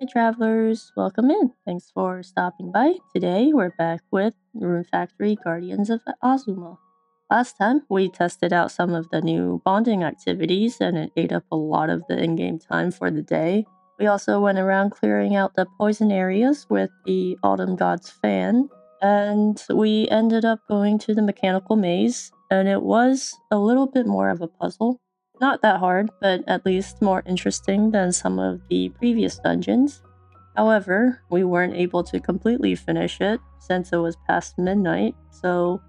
travelers, welcome in. Thanks for stopping by. Today we're back with Rune Factory Guardians of Azuma. Last time we tested out some of the new bonding activities and it ate up a lot of the in-game time for the day. We also went around clearing out the poison areas with the Autumn God's fan, and we ended up going to the mechanical maze, and it was a little bit more of a puzzle. Not that hard, but at least more interesting than some of the previous dungeons. However, we weren't able to completely finish it since it was past midnight, so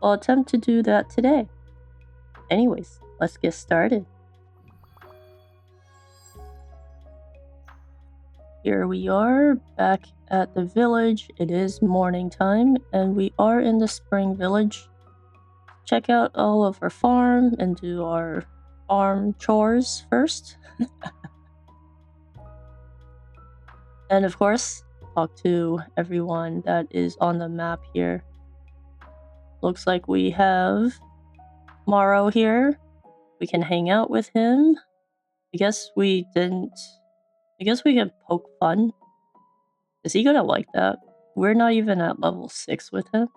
I'll attempt to do that today. Anyways, let's get started. Here we are, back at the village. It is morning time, and we are in the spring village. Check out all of our farm and do our farm chores first. And of course, talk to everyone that is on the map here. Looks like we have Morrow here. We can hang out with him. I guess we can poke fun. Is he gonna like that? We're not even at level 6 with him.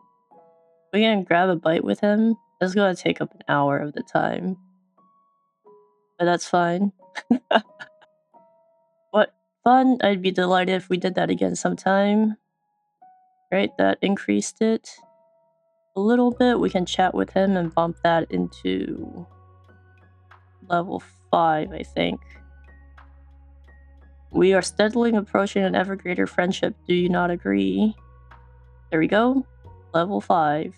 We can grab a bite with him. It's gonna take up an hour of the time. But that's fine. What fun! I'd be delighted if we did that again sometime. Right, that increased it a little bit. We can chat with him and bump that into level 5, I think. We are steadily approaching an ever greater friendship. Do you not agree? There we go. Level 5.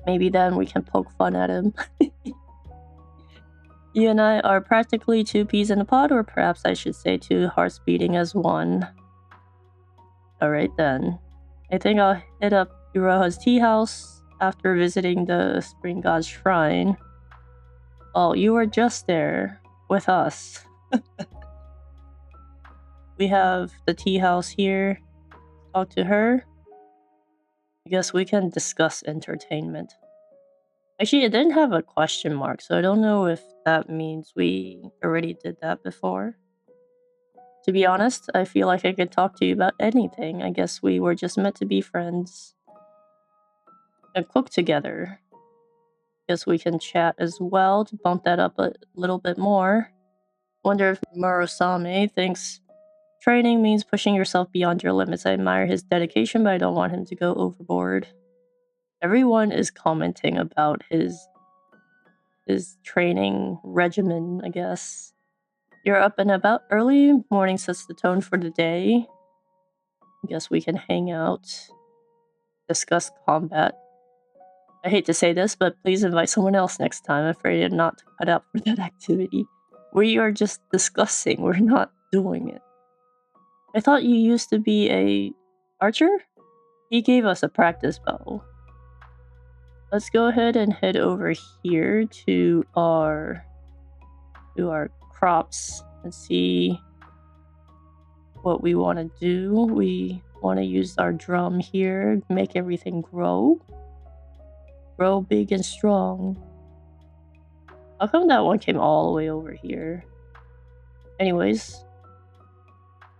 Maybe then we can poke fun at him. You and I are practically 2 peas in a pod, or perhaps I should say 2 hearts beating as one. Alright then. I think I'll hit up Iroha's tea house after visiting the Spring God's shrine. Oh, you were just there with us. We have the tea house here. Talk to her. I guess we can discuss entertainment. Actually, it didn't have a question mark, so I don't know if that means we already did that before. To be honest, I feel like I could talk to you about anything. I guess we were just meant to be friends. And cook together. Guess we can chat as well to bump that up a little bit more. Wonder if Murasame thinks training means pushing yourself beyond your limits. I admire his dedication, but I don't want him to go overboard. Everyone is commenting about his training regimen, I guess. You're up and about early. Morning sets the tone for the day. I guess we can hang out, discuss combat. I hate to say this, but please invite someone else next time. I'm afraid I'm not cut out for that activity. We are just discussing, we're not doing it. I thought you used to be a archer? He gave us a practice bow. Let's go ahead and head over here to our crops and see what we want to do. We want to use our drum here, make everything grow. Grow big and strong. How come that one came all the way over here? Anyways,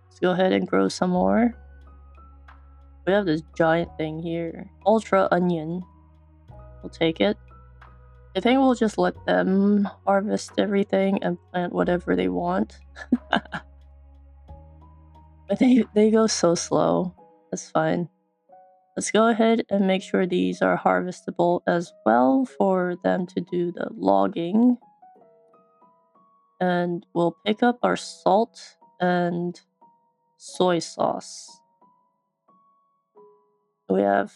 let's go ahead and grow some more. We have this giant thing here. Ultra onion. We'll take it. I think we'll just let them harvest everything and plant whatever they want. But they go so slow. That's fine. Let's go ahead and make sure these are harvestable as well for them to do the logging. And we'll pick up our salt and soy sauce. We have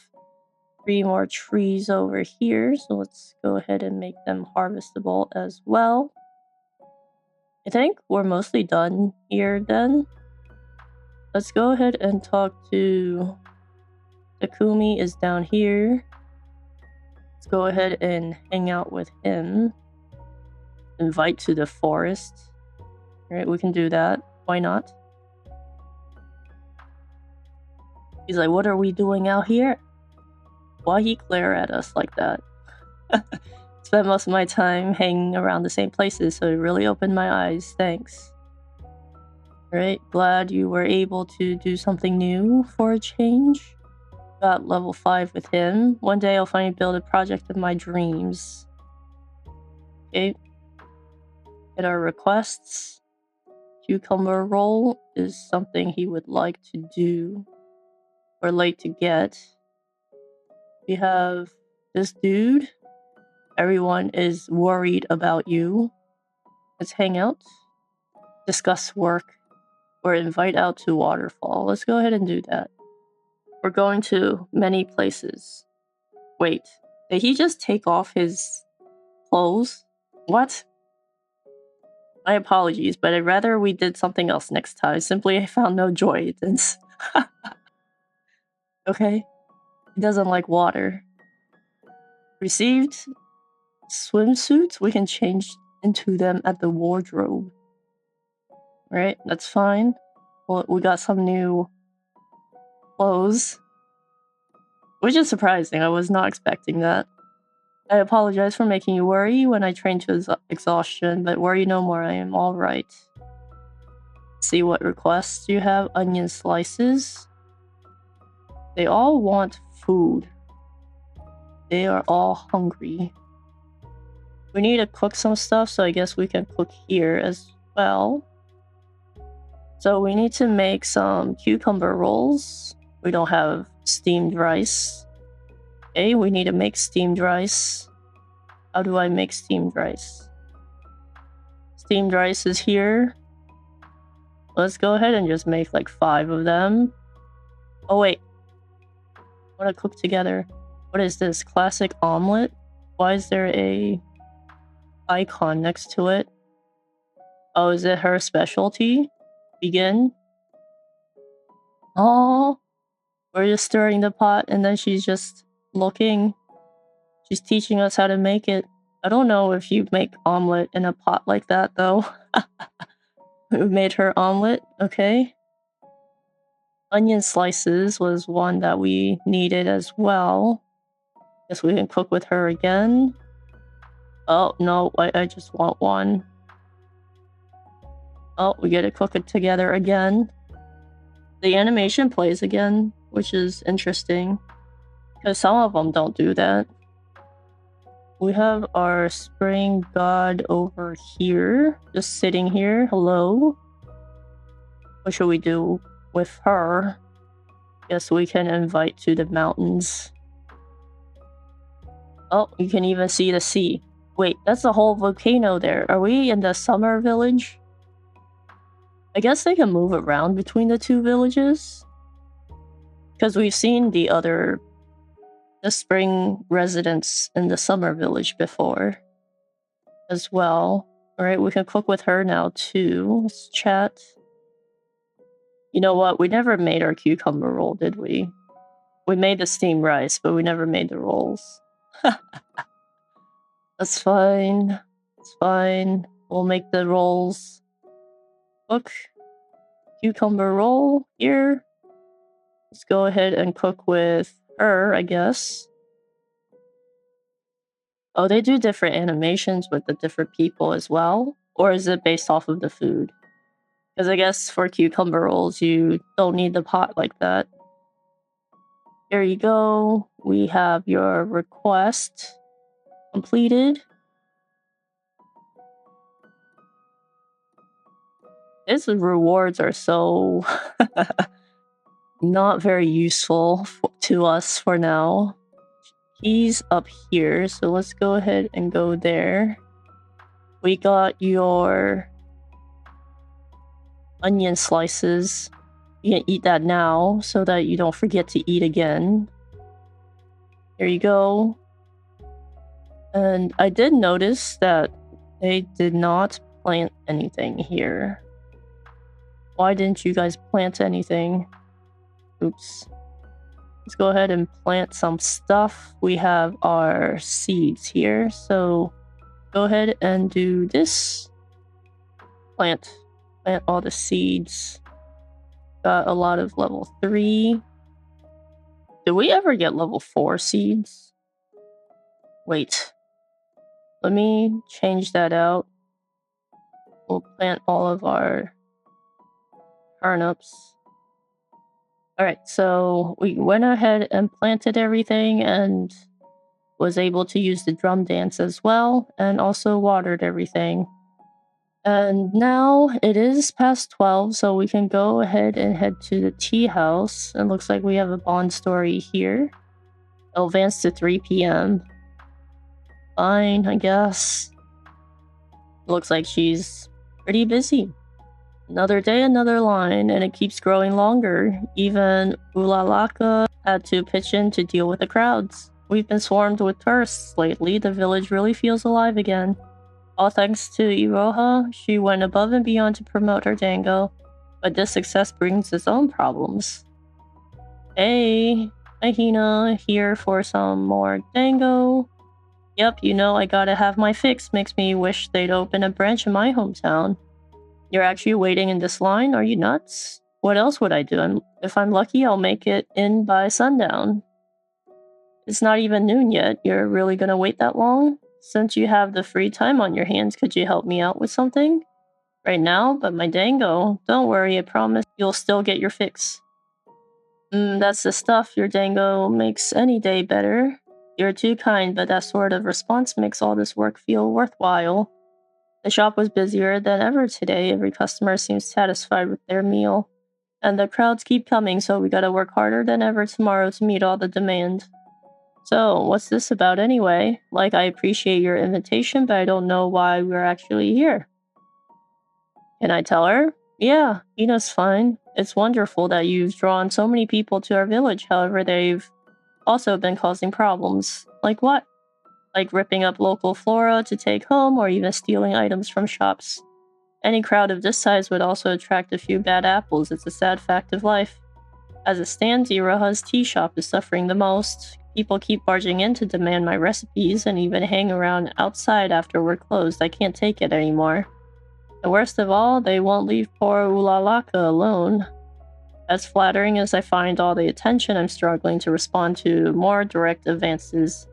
3 more trees over here, so let's go ahead and make them harvestable as well. I think we're mostly done here then. Let's go ahead and talk to Takumi is down here. Let's go ahead and hang out with him. Invite to the forest. Alright, we can do that. Why not? He's like, what are we doing out here? Why he glare at us like that? Spent most of my time hanging around the same places, so it really opened my eyes. Thanks. Right, glad you were able to do something new for a change. Got level 5 with him. One day I'll finally build a project of my dreams. Okay. Get our requests. Cucumber roll is something he would like to do. Or like to get. We have this dude. Everyone is worried about you. Let's hang out. Discuss work. Or invite out to waterfall. Let's go ahead and do that. We're going to many places. Wait, did he just take off his clothes? What? My apologies, but I'd rather we did something else next time. Simply, I found no joy in this. Okay? He doesn't like water. Received swimsuits? We can change into them at the wardrobe. Right? That's fine. Well, we got some new clothes. Which is surprising. I was not expecting that. I apologize for making you worry when I trained to exhaustion, but worry no more. I am alright. See what requests you have. Onion slices. They all want food. They are all hungry. We need to cook some stuff, so I guess we can cook here as well. So we need to make some cucumber rolls. We don't have steamed rice. Okay, we need to make steamed rice. How do I make steamed rice? Steamed rice is here. Let's go ahead and just make like 5 of them. Oh wait. I want to cook together. What is this? Classic omelet? Why is there a icon next to it? Oh, is it her specialty? Begin. Oh, we're just stirring the pot and then she's just looking. She's teaching us how to make it. I don't know if you make omelet in a pot like that though. We made her omelet, okay. Onion slices was one that we needed as well. Guess we can cook with her again. Oh, no, I just want one. Oh, we get to cook it together again. The animation plays again, which is interesting. Because some of them don't do that. We have our spring god over here. Just sitting here. Hello. What should we do with her? Guess we can invite to the mountains. Oh, you can even see the sea. Wait, that's the whole volcano there. Are we in the summer village? I guess they can move around between the two villages. Because we've seen the spring residents in the summer village before. As well. Alright, we can cook with her now too. Let's chat. You know what? We never made our cucumber roll, did we? We made the steamed rice, but we never made the rolls. That's fine. It's fine. We'll make the rolls. Cook. Cucumber roll here. Let's go ahead and cook with her, I guess. Oh, they do different animations with the different people as well? Or is it based off of the food? Because I guess for cucumber rolls, you don't need the pot like that. Here you go. We have your request completed. His rewards are so not very useful to us for now. He's up here, so let's go ahead and go there. We got your onion slices. You can eat that now so that you don't forget to eat again. Here you go. And I did notice that they did not plant anything here. Why didn't you guys plant anything? Oops. Let's go ahead and plant some stuff. We have our seeds here, so go ahead and do this. Plant all the seeds. Got a lot of level 3. Did we ever get level 4 seeds? Wait. Let me change that out. We'll plant all of our turnips. Alright, so we went ahead and planted everything and was able to use the drum dance as well, and also watered everything. And now it is past 12, so we can go ahead and head to the tea house. It looks like we have a bond story here. It'll advance to 3 p.m. Fine, I guess. Looks like she's pretty busy. Another day, another line, and it keeps growing longer. Even Ulalaka had to pitch in to deal with the crowds. We've been swarmed with tourists lately. The village really feels alive again. All thanks to Iroha, she went above and beyond to promote her dango, but this success brings its own problems. Hey, Mahina, here for some more dango. Yep, you know I gotta have my fix. Makes me wish they'd open a branch in my hometown. You're actually waiting in this line? Are you nuts? What else would I do? If I'm lucky, I'll make it in by sundown. It's not even noon yet. You're really gonna wait that long? Since you have the free time on your hands, could you help me out with something? Right now? But my dango. Don't worry, I promise you'll still get your fix. That's the stuff. Your dango makes any day better. You're too kind, but that sort of response makes all this work feel worthwhile. The shop was busier than ever today. Every customer seems satisfied with their meal. And the crowds keep coming, so we gotta work harder than ever tomorrow to meet all the demand. So, what's this about anyway? Like, I appreciate your invitation, but I don't know why we're actually here. Can I tell her? Yeah, Ina's fine. It's wonderful that you've drawn so many people to our village, however, they've also been causing problems. Like what? Like ripping up local flora to take home, or even stealing items from shops. Any crowd of this size would also attract a few bad apples. It's a sad fact of life. As it stands, Iroha's tea shop is suffering the most. People keep barging in to demand my recipes and even hang around outside after we're closed. I can't take it anymore. And worst of all, they won't leave poor Ulalaka alone. As flattering as I find all the attention, I'm struggling to respond to more direct advances.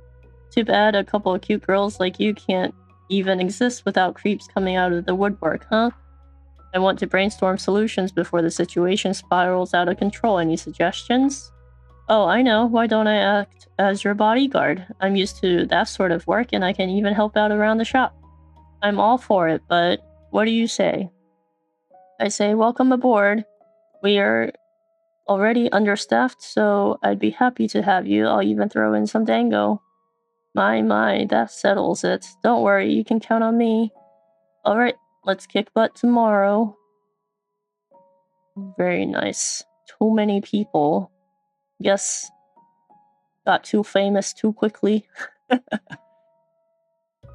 Too bad a couple of cute girls like you can't even exist without creeps coming out of the woodwork, huh? I want to brainstorm solutions before the situation spirals out of control. Any suggestions? Oh, I know. Why don't I act as your bodyguard? I'm used to that sort of work, and I can even help out around the shop. I'm all for it, but what do you say? I say welcome aboard. We are already understaffed, so I'd be happy to have you. I'll even throw in some dango. My, that settles it. Don't worry, you can count on me. Alright, let's kick butt tomorrow. Very nice. Too many people. Guess got too famous too quickly.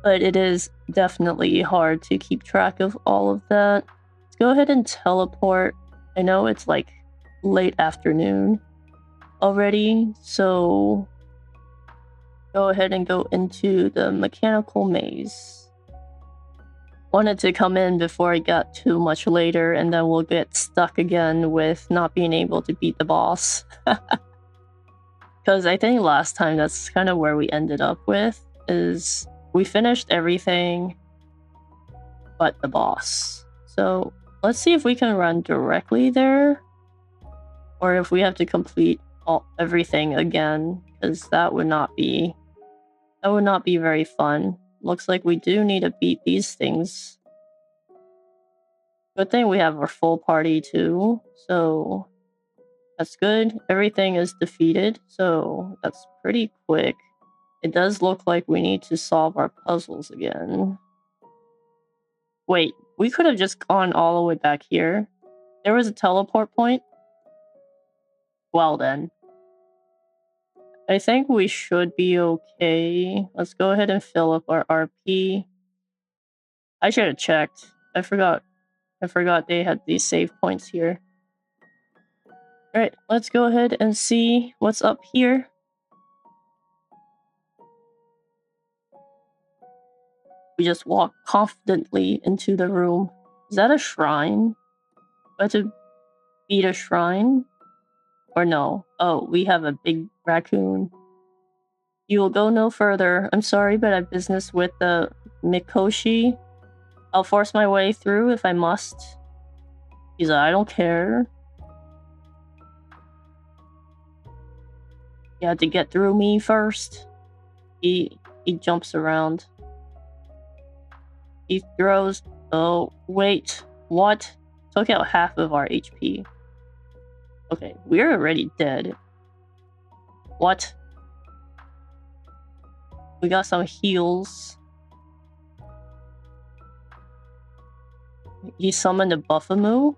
But it is definitely hard to keep track of all of that. Let's go ahead and teleport. I know it's like late afternoon already, so go ahead and go into the mechanical maze. Wanted to come in before it got too much later, and then we'll get stuck again with not being able to beat the boss. Because I think last time that's kind of where we ended up with, is we finished everything but the boss. So let's see if we can run directly there, or if we have to complete everything again, because that would not be very fun. Looks like we do need to beat these things. Good thing we have our full party too, so that's good. Everything is defeated, so that's pretty quick. It does look like we need to solve our puzzles again. Wait, we could have just gone all the way back here. There was a teleport point? Well then. I think we should be okay. Let's go ahead and fill up our RP. I should have checked. I forgot they had these save points here. Alright, let's go ahead and see what's up here. We just walk confidently into the room. Is that a shrine? Do I have to beat a shrine? Or no? Oh, we have a big raccoon. You will go no further. I'm sorry, but I have business with the mikoshi. I'll force my way through if I must. He's like, I don't care. You had to get through me first. He jumps around. He throws. Oh, wait. What? Took out half of our HP. Okay, we're already dead. What? We got some heals. He summoned a Buffamoo.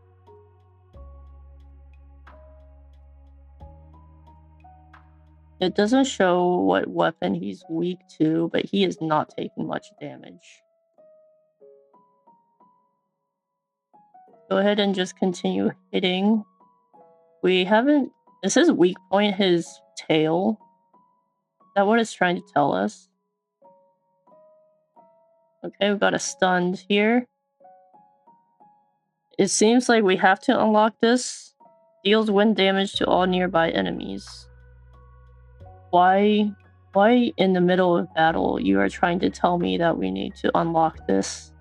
It doesn't show what weapon he's weak to, but he is not taking much damage. Go ahead and just continue hitting. We haven't... This is weak point his tail. Is that what it's trying to tell us? Okay, we've got a stunned here. It seems like we have to unlock this. Deals wind damage to all nearby enemies. Why in the middle of battle you are trying to tell me that we need to unlock this?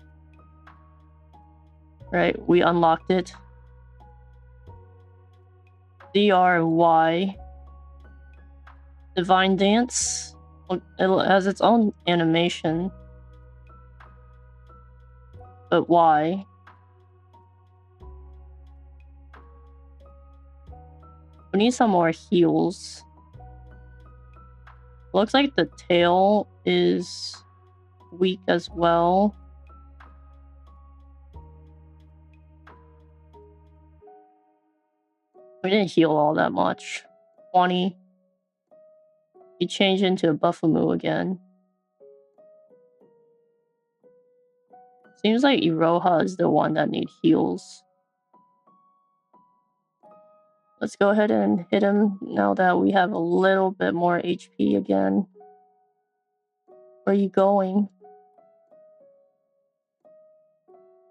Right, we unlocked it. DRY. Divine Dance. It has its own animation. But why? We need some more heals. Looks like the tail is weak as well. We didn't heal all that much. 20. He changed into a Buffamoo again. Seems like Iroha is the one that needs heals. Let's go ahead and hit him now that we have a little bit more HP again. Where are you going?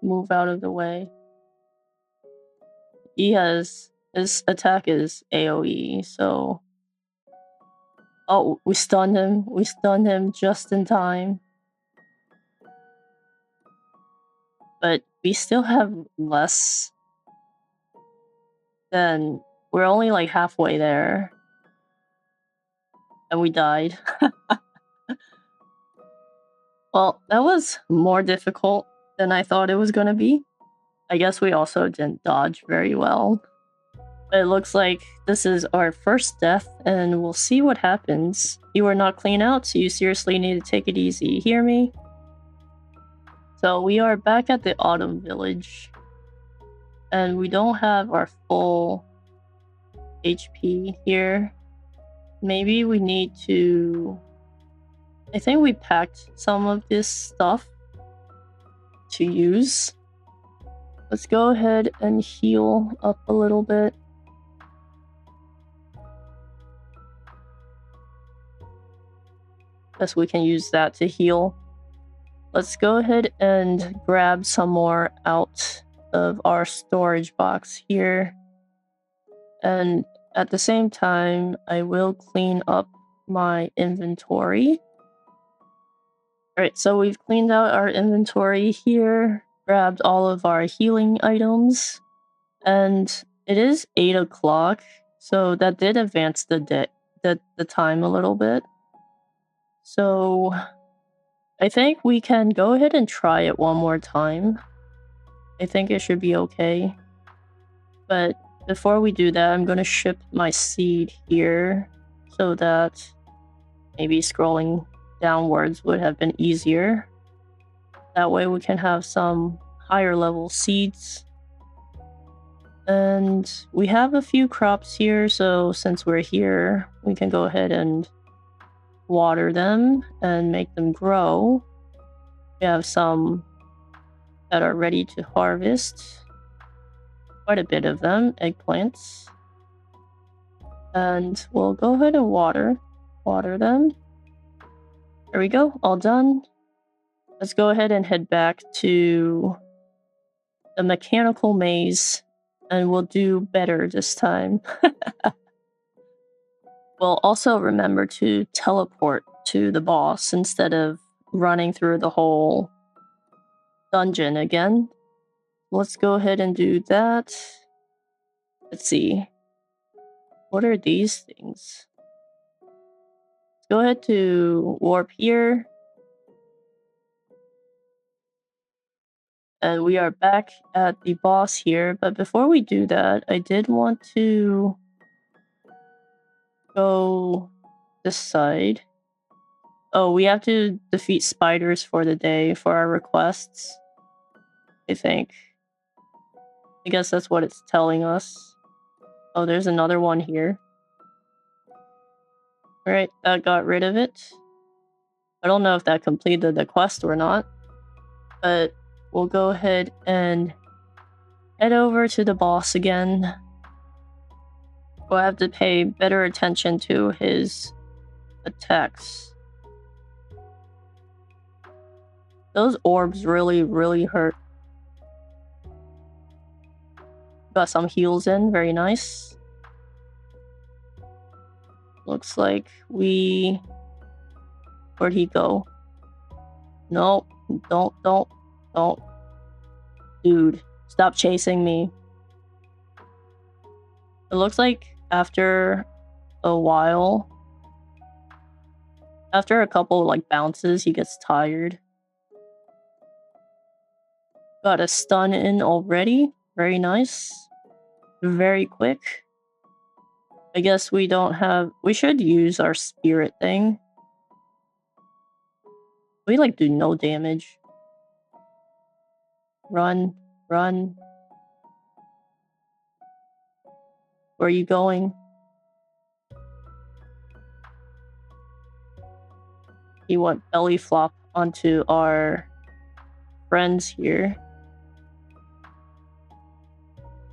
Move out of the way. His attack is AoE, so... Oh, we stunned him. We stunned him just in time. But we still have less than... We're only like halfway there. And we died. Well, that was more difficult than I thought it was gonna be. I guess we also didn't dodge very well. But it looks like this is our first death, and we'll see what happens. You are not clean out, so you seriously need to take it easy. Hear me? So we are back at the Autumn Village. And we don't have our full HP here. Maybe we need to... I think we packed some of this stuff to use. Let's go ahead and heal up a little bit. Guess we can use that to heal. Let's go ahead and grab some more out of our storage box here. And at the same time, I will clean up my inventory. Alright, so we've cleaned out our inventory here, grabbed all of our healing items, and it is 8 o'clock, so that did advance the time a little bit. So I think we can go ahead and try it one more time. I think it should be okay. But before we do that, I'm going to ship my seed here so that maybe scrolling downwards would have been easier. That way we can have some higher level seeds. And we have a few crops here, so since we're here, we can go ahead and water them and make them grow. We have some that are ready to harvest. Quite a bit of them, eggplants. And we'll go ahead and water them. There we go, all done. Let's go ahead and head back to the mechanical maze, and we'll do better this time. We'll also remember to teleport to the boss instead of running through the whole dungeon again. let's go ahead and do that. Let's see. What are these things? Let's go ahead to warp here. And we are back at the boss here. But before we do that, I did want to go this side. Oh, we have to defeat spiders for the day for our requests, I think. I guess that's what it's telling us. Oh, there's another one here. Alright, that got rid of it. I don't know if that completed the quest or not, but we'll go ahead and head over to the boss again. We'll have to pay better attention to his attacks. Those orbs really hurt. Got some heals in, very nice. Looks like we... Where'd he go? No, don't. Dude, stop chasing me. It looks like after a while, after a couple like bounces, he gets tired. Got a stun in already. Very nice. Very quick. I guess we don't have... We should use our spirit thing. We like do no damage. Run. Where are you going? He went belly flop onto our friends here.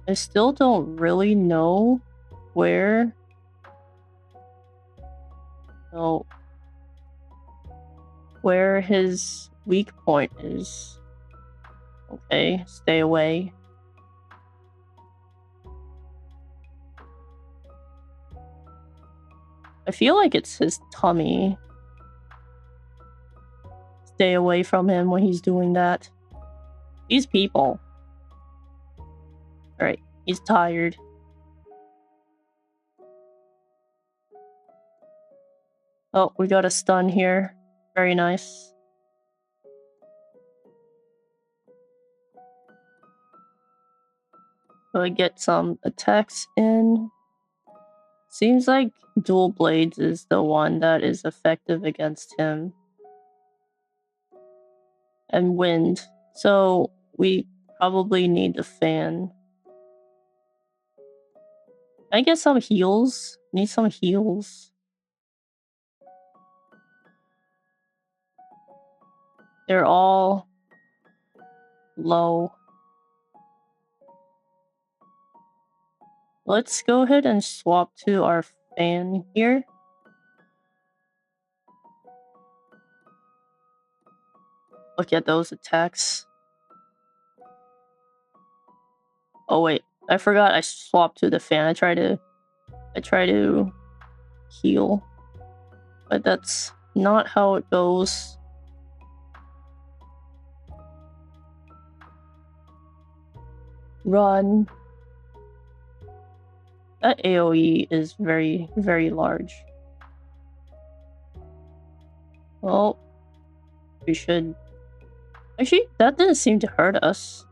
I still don't really know where... No. Where his weak point is. Okay, stay away. I feel like it's his tummy. Stay away from him when he's doing that. These people. Alright, he's tired. Oh, we got a stun here. Very nice. We'll get some attacks in. Seems like dual blades is the one that is effective against him. And wind. So we probably need the fan. Can I get some heals? Need some heals. They're all low. Let's go ahead and swap to our fan here. Look at those attacks. Oh wait, I forgot I swapped to the fan. I try to heal, but that's not how it goes. Run. That AoE is very large. Well, we should... Actually, that didn't seem to hurt us.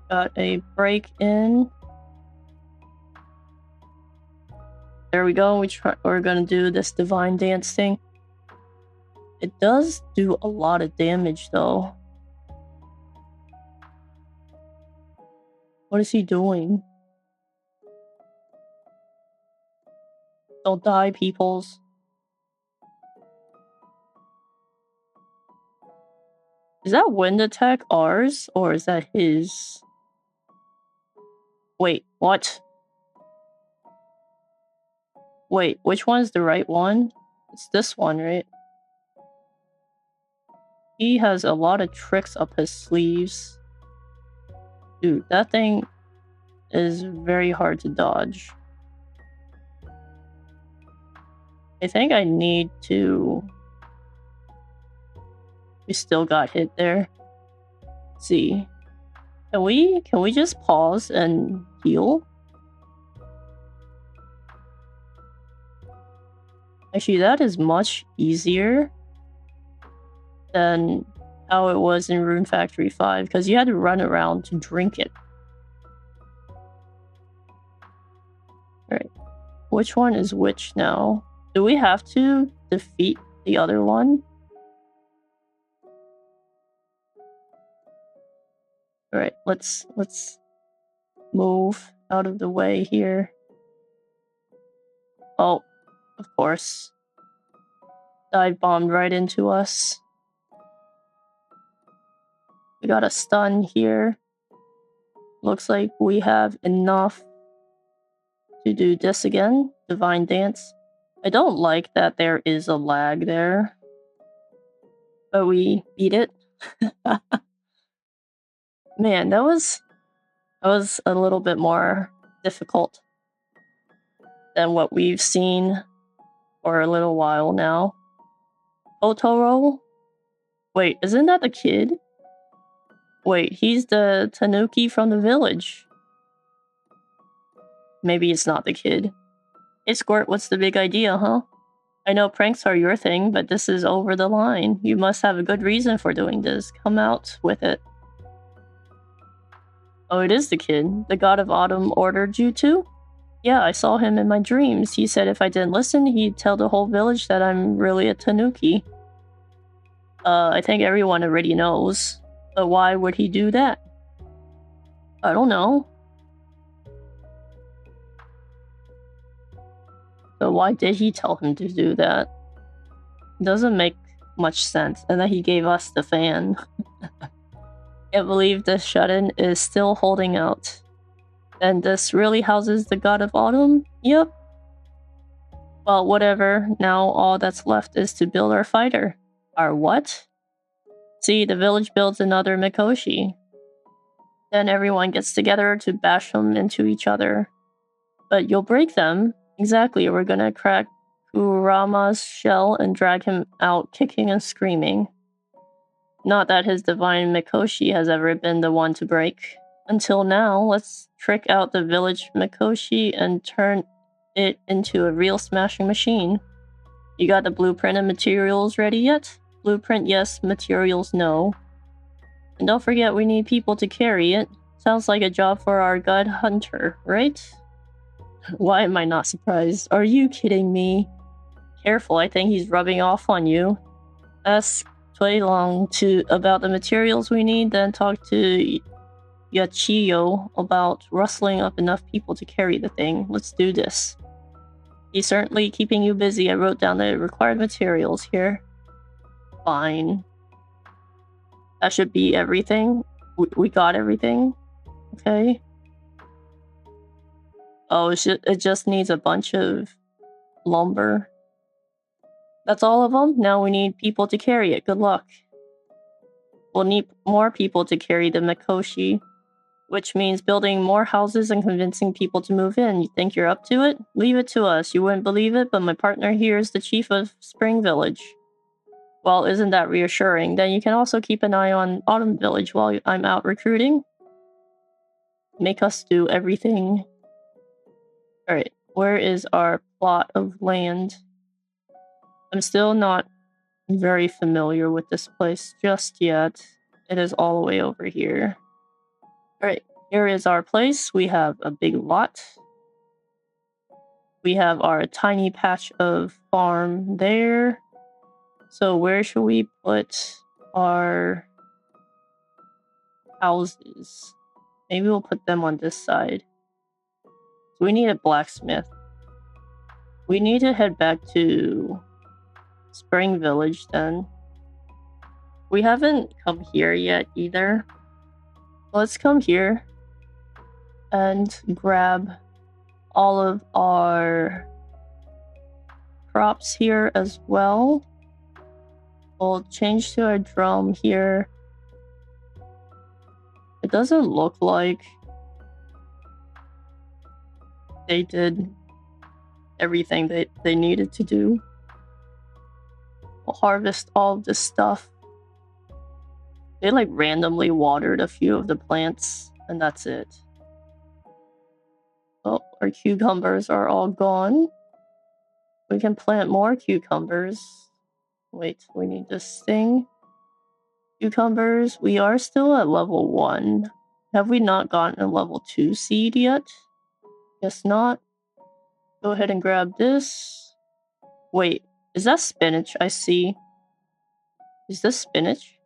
Got a break in. There we go. We're gonna do this divine dance thing. It does do a lot of damage though. What is he doing? Don't die, peoples. Is that wind attack ours, or is that his? Wait, what? Wait, which one's the right one? It's this one, right? He has a lot of tricks up his sleeves. Dude, that thing is very hard to dodge. I think I need to... We still got hit there. Let's see. Can we just pause and heal? Actually, that is much easier than how it was in Rune Factory 5, because you had to run around to drink it. Alright. Which one is which now? Do we have to defeat the other one? Alright, let's move out of the way here. Oh, of course. Dive bombed right into us. We got a stun here. Looks like we have enough to do this again. Divine Dance. I don't like that there is a lag there. But we beat it. Man, that was a little bit more difficult than what we've seen for a little while now. Otoro? Wait, isn't that the kid? Wait, he's the tanuki from the village. Maybe it's not the kid. Hey Squirt, what's the big idea, huh? I know pranks are your thing, but this is over the line. You must have a good reason for doing this. Come out with it. Oh, it is the kid. The god of autumn ordered you to? Yeah, I saw him in my dreams. He said if I didn't listen, he'd tell the whole village that I'm really a tanuki. I think everyone already knows. But why would he do that? I don't know. But why did he tell him to do that? It doesn't make much sense. And then he gave us the fan. Can't believe the shut-in is still holding out. And this really houses the god of autumn? Yep. Well, whatever. Now all that's left is to build our fighter. Our what? See, the village builds another mikoshi. Then everyone gets together to bash them into each other. But you'll break them. Exactly, we're gonna crack Kurama's shell and drag him out kicking and screaming. Not that his divine mikoshi has ever been the one to break. Until now, let's trick out the village mikoshi and turn it into a real smashing machine. You got the blueprint and materials ready yet? Blueprint yes, materials no. And don't forget we need people to carry it. Sounds like a job for our god hunter, right? Why am I not surprised? Are you kidding me? Careful, I think he's rubbing off on you. Ask Kaitlynn about the materials we need, then talk to Yachiyo about rustling up enough people to carry the thing. Let's do this. He's certainly keeping you busy. I wrote down the required materials here. Fine. That should be everything. We got everything. Okay. Oh, it just needs a bunch of lumber. That's all of them? Now we need people to carry it. Good luck. We'll need more people to carry the mikoshi, which means building more houses and convincing people to move in. You think you're up to it? Leave it to us. You wouldn't believe it, but my partner here is the chief of Spring Village. Well, isn't that reassuring? Then you can also keep an eye on Autumn Village while I'm out recruiting. Make us do everything. Alright, where is our plot of land? I'm still not very familiar with this place just yet. It is all the way over here. Alright, here is our place. We have a big lot. We have our tiny patch of farm there. So where should we put our houses? Maybe we'll put them on this side. So we need a blacksmith. We need to head back to Spring Village then. We haven't come here yet either. Let's come here and grab all of our crops here as well. We'll change to our drum here. It doesn't look like they did everything that they needed to do. We'll harvest all of this stuff. They like randomly watered a few of the plants, and that's it. Oh, our cucumbers are all gone. We can plant more cucumbers. Wait, we need this thing. Cucumbers, we are still at level 1. Have we not gotten a level 2 seed yet? Guess not. Go ahead and grab this. Wait, is that spinach I see? Is this spinach?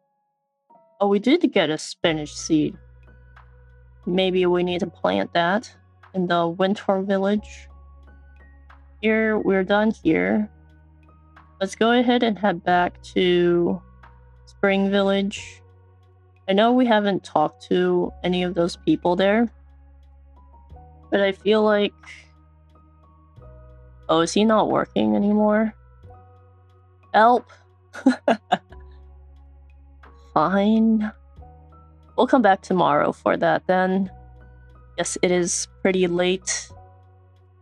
Oh, we did get a spinach seed. Maybe we need to plant that in the winter village. Here, we're done here. Let's go ahead and head back to Spring Village. I know we haven't talked to any of those people there, but I feel like... Oh, is he not working anymore? Help! Fine. We'll come back tomorrow for that then. Yes, it is pretty late.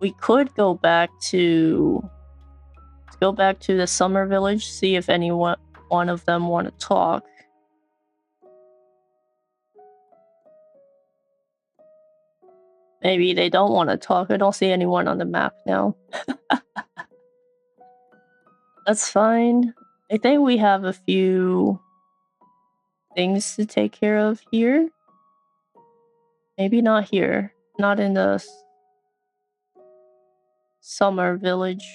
We could go back to... Let's go back to the summer village, see if anyone one of them want to talk. Maybe they don't want to talk. I don't see anyone on the map now. That's fine. I think we have a few things to take care of here. Maybe not here. Not in the summer village.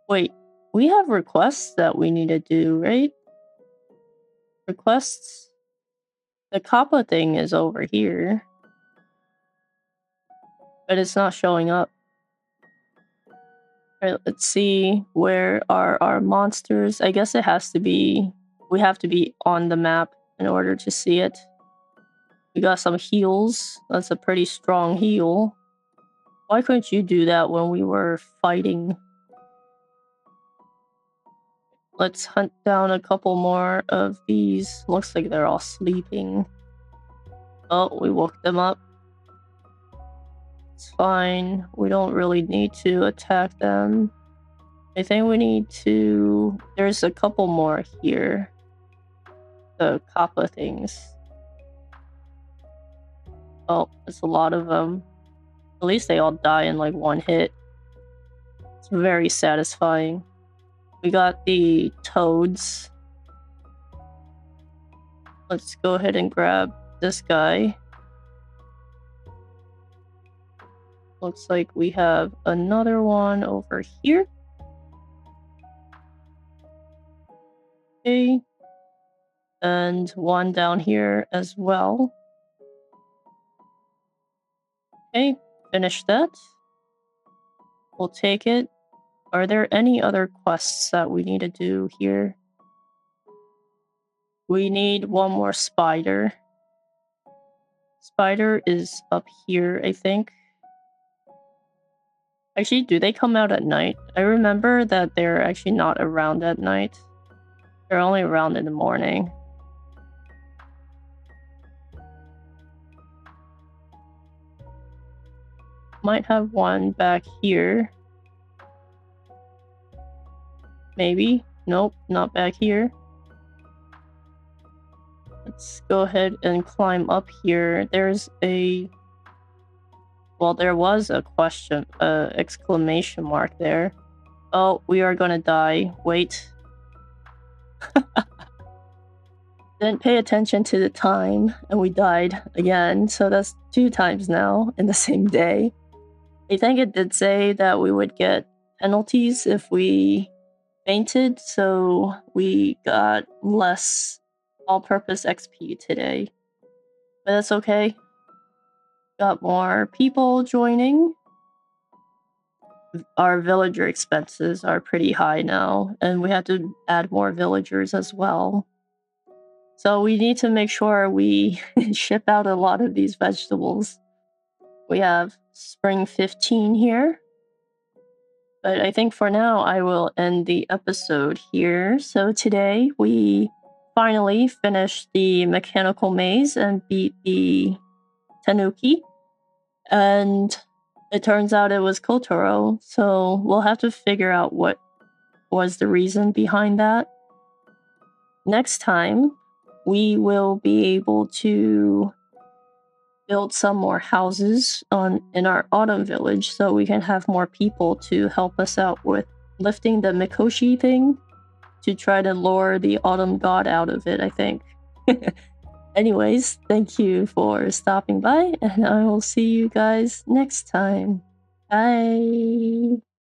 Wait, we have requests that we need to do, right? Requests? The Kappa thing is over here. But it's not showing up. Alright, let's see. Where are our monsters? I guess it has to be... We have to be on the map in order to see it. We got some heals. That's a pretty strong heal. Why couldn't you do that when we were fighting? Let's hunt down a couple more of these. Looks like they're all sleeping. Oh, we woke them up. It's fine. We don't really need to attack them. I think we need to... There's a couple more here. The Kappa things. Oh, it's a lot of them. At least they all die in like one hit. It's very satisfying. We got the toads. Let's go ahead and grab this guy. Looks like we have another one over here. Okay. And one down here as well. Okay, finish that. We'll take it. Are there any other quests that we need to do here? We need one more spider. Spider is up here, I think. Actually, do they come out at night? I remember that they're actually not around at night. They're only around in the morning. Might have one back here. Maybe. Nope, not back here. Let's go ahead and climb up here. There's a... Well, there was a question, exclamation mark there. Oh, we are gonna die. Wait. Didn't pay attention to the time, and we died again. So that's 2 times now in the same day. I think it did say that we would get penalties if we fainted, so we got less all-purpose XP today. But that's okay. Got more people joining. Our villager expenses are pretty high now, and we have to add more villagers as well. So we need to make sure we ship out a lot of these vegetables. We have Spring 15 here. But I think for now I will end the episode here. So today we finally finished the mechanical maze and beat the Tanuki. And it turns out it was Kotaro. So we'll have to figure out what was the reason behind that. Next time, we will be able to build some more houses in our autumn village so we can have more people to help us out with lifting the mikoshi thing to try to lure the autumn god out of it, I think. Anyways, thank you for stopping by, and I will see you guys next time. Bye!